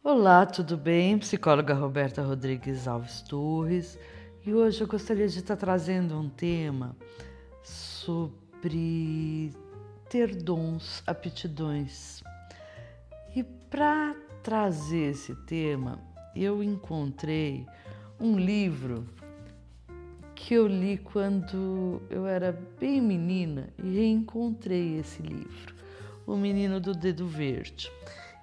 Olá, tudo bem? Psicóloga Roberta Rodrigues Alves Torres, e hoje eu gostaria de estar trazendo um tema sobre ter dons, aptidões. E para trazer esse tema, eu encontrei um livro que eu li quando eu era bem menina e reencontrei esse livro, O Menino do Dedo Verde.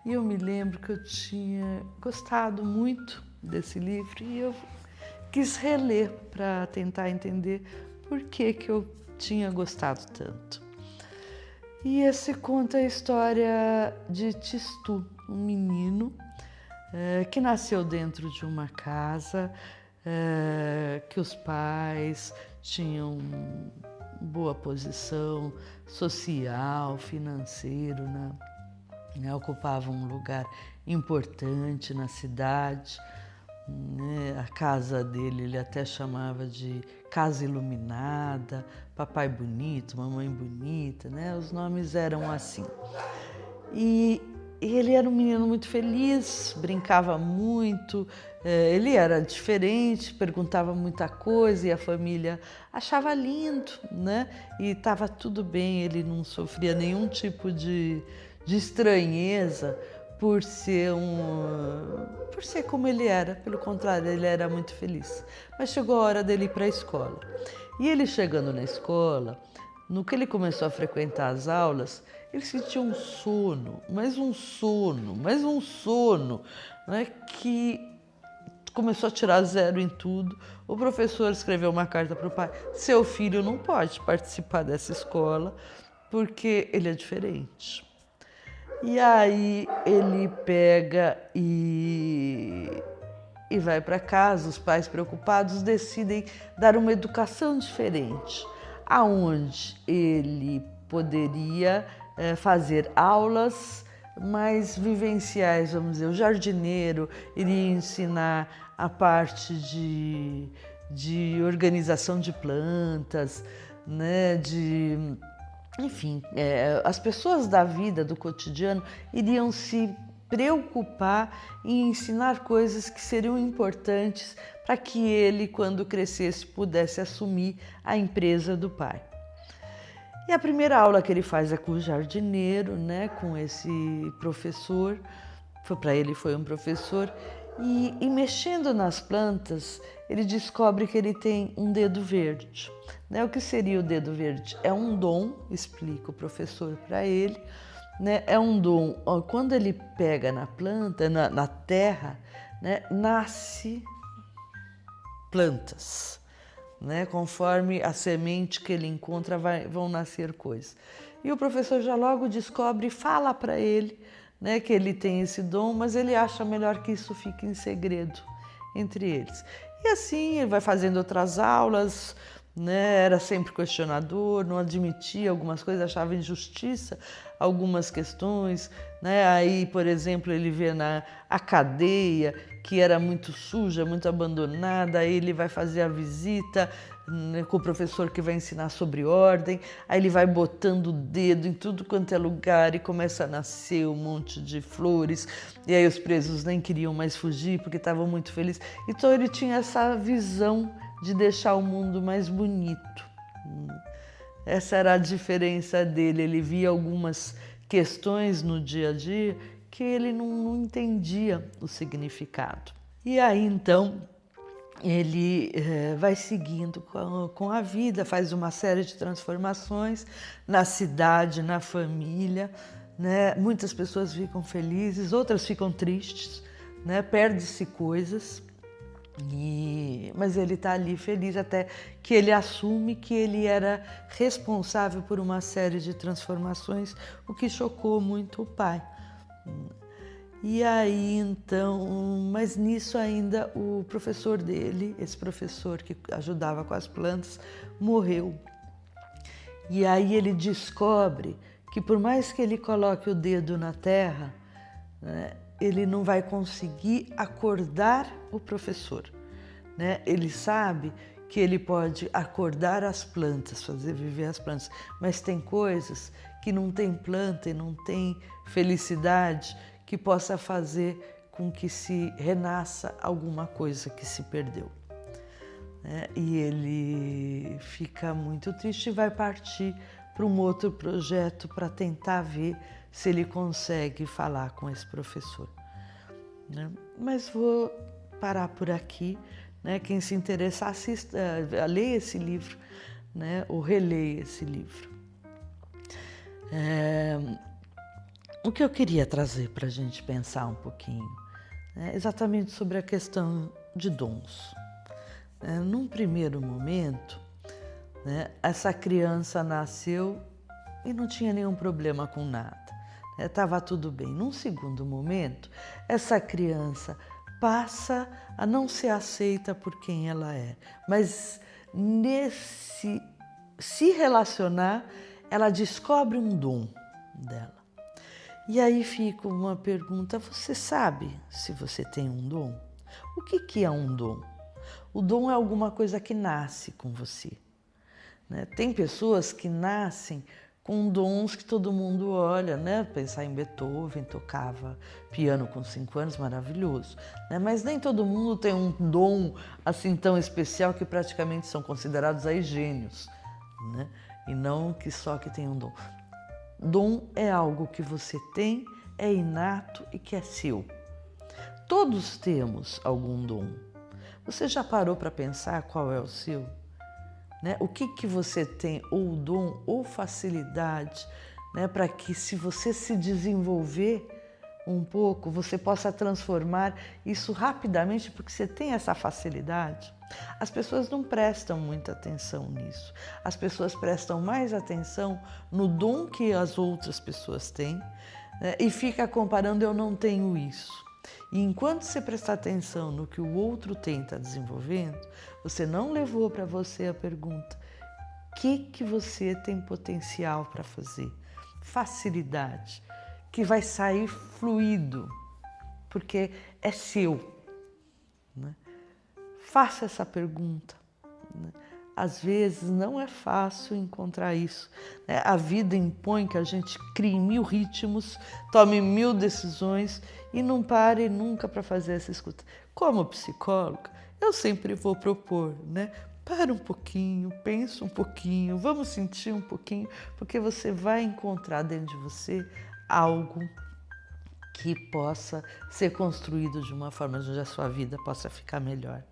E eu me lembro que eu tinha gostado muito desse livro e eu quis reler para tentar entender por que eu tinha gostado tanto. E esse conta a história de Tistu, um menino que nasceu dentro de uma casa que os pais tinham boa posição social, financeiro, né? Ocupavam um lugar importante na cidade. Né? A casa dele ele até chamava de casa iluminada, papai bonito, mamãe bonita, né? Os nomes eram assim. E ele era um menino muito feliz, brincava muito, ele era diferente, perguntava muita coisa e a família achava lindo, né? E estava tudo bem, ele não sofria nenhum tipo de estranheza por ser como ele era, pelo contrário, ele era muito feliz. Mas chegou a hora dele ir para a escola. E ele chegando na escola, no que ele começou a frequentar as aulas, ele sentia um sono, mais um sono, né, que começou a tirar zero em tudo. O professor escreveu uma carta para o pai: seu filho não pode participar dessa escola porque ele é diferente. E aí ele pega e vai para casa. Os pais, preocupados, decidem dar uma educação diferente, aonde ele poderia fazer aulas mais vivenciais, vamos dizer. O jardineiro iria ensinar a parte de organização de plantas, né, enfim, as pessoas da vida, do cotidiano, iriam se preocupar em ensinar coisas que seriam importantes para que ele, quando crescesse, pudesse assumir a empresa do pai. E a primeira aula que ele faz é com o jardineiro, né, com esse professor. Para ele foi um professor. E mexendo nas plantas, ele descobre que ele tem um dedo verde. Né? O que seria o dedo verde? É um dom, explica o professor para ele. Né? É um dom, quando ele pega na planta, na terra, né, nasce plantas. Né? Conforme a semente que ele encontra, vão nascer coisas. E o professor já logo descobre e fala para ele, né, que ele tem esse dom, mas ele acha melhor que isso fique em segredo entre eles. E assim ele vai fazendo outras aulas, né, era sempre questionador, não admitia algumas coisas, achava injustiça algumas questões, né? Aí, por exemplo, ele vê a cadeia, que era muito suja, muito abandonada, aí ele vai fazer a visita, né, com o professor que vai ensinar sobre ordem, aí ele vai botando o dedo em tudo quanto é lugar e começa a nascer um monte de flores, e aí os presos nem queriam mais fugir porque estavam muito felizes. Então ele tinha essa visão de deixar o mundo mais bonito. Essa era a diferença dele. Ele via algumas questões no dia a dia que ele não entendia o significado. E aí, então, ele vai seguindo com a vida, faz uma série de transformações na cidade, na família, né? Muitas pessoas ficam felizes, outras ficam tristes, né? Perde-se coisas. Mas ele está ali feliz, até que ele assume que ele era responsável por uma série de transformações, o que chocou muito o pai. E aí então, mas nisso ainda o professor dele, esse professor que ajudava com as plantas, morreu. E aí ele descobre que por mais que ele coloque o dedo na terra, né, ele não vai conseguir acordar o professor. Né? Ele sabe que ele pode acordar as plantas, fazer viver as plantas, mas tem coisas que não tem planta e não tem felicidade que possa fazer com que se renasça alguma coisa que se perdeu. E ele fica muito triste e vai partir para um outro projeto para tentar ver se ele consegue falar com esse professor. Mas vou parar por aqui. Quem se interessar, assista, leia esse livro, ou releia esse livro. O que eu queria trazer para a gente pensar um pouquinho é exatamente sobre a questão de dons. Num primeiro momento, essa criança nasceu e não tinha nenhum problema com nada. Estava tudo bem. Num segundo momento, essa criança passa a não ser aceita por quem ela é, mas nesse se relacionar, ela descobre um dom dela. E aí fica uma pergunta: você sabe se você tem um dom? O que é um dom? O dom é alguma coisa que nasce com você. Tem pessoas que nascem com dons que todo mundo olha, Pensar em Beethoven, tocava piano com 5 anos, maravilhoso. Mas nem todo mundo tem um dom assim tão especial que praticamente são considerados aí gênios, E não que só que tem um dom. Dom é algo que você tem, é inato e que é seu. Todos temos algum dom. Você já parou para pensar qual é o seu? O que você tem, ou dom, ou facilidade, para que, se você se desenvolver um pouco, você possa transformar isso rapidamente, porque você tem essa facilidade. As pessoas não prestam muita atenção nisso. As pessoas prestam mais atenção no dom que as outras pessoas têm, e fica comparando: eu não tenho isso. E enquanto você prestar atenção no que o outro tem, está desenvolvendo, você não levou para você a pergunta: o que você tem potencial para fazer? Facilidade, que vai sair fluido, porque é seu. Faça essa pergunta. Às vezes não é fácil encontrar isso. A vida impõe que a gente crie 1000 ritmos, tome 1000 decisões e não pare nunca para fazer essa escuta. Como psicóloga, eu sempre vou propor, Para um pouquinho, pensa um pouquinho, vamos sentir um pouquinho, porque você vai encontrar dentro de você algo que possa ser construído de uma forma onde a sua vida possa ficar melhor.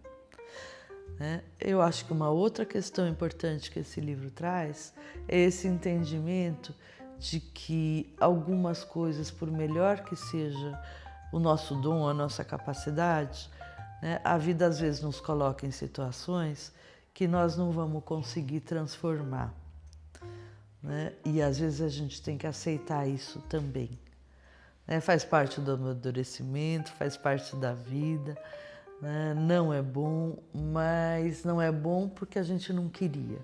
Eu acho que uma outra questão importante que esse livro traz é esse entendimento de que algumas coisas, por melhor que seja o nosso dom, a nossa capacidade, a vida às vezes nos coloca em situações que nós não vamos conseguir transformar. E às vezes a gente tem que aceitar isso também. Faz parte do amadurecimento, faz parte da vida. Não é bom, mas não é bom porque a gente não queria.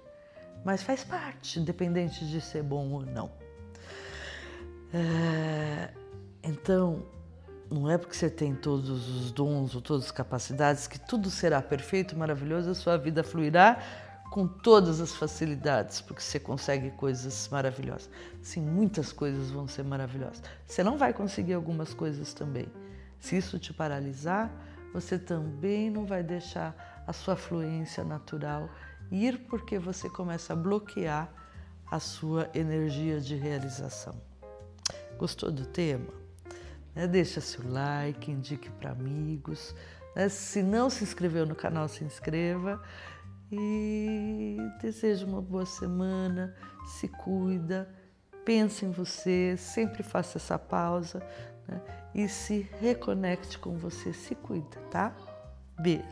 Mas faz parte, independente de ser bom ou não. Então, não é porque você tem todos os dons ou todas as capacidades que tudo será perfeito, maravilhoso, a sua vida fluirá com todas as facilidades, porque você consegue coisas maravilhosas. Sim, muitas coisas vão ser maravilhosas. Você não vai conseguir algumas coisas também. Se isso te paralisar, você também não vai deixar a sua fluência natural ir, porque você começa a bloquear a sua energia de realização. Gostou do tema? Deixa seu like, indique para amigos. Se não se inscreveu no canal, se inscreva. E desejo uma boa semana, se cuida, pense em você, sempre faça essa pausa, e se reconecte com você, se cuida, tá? Beijo!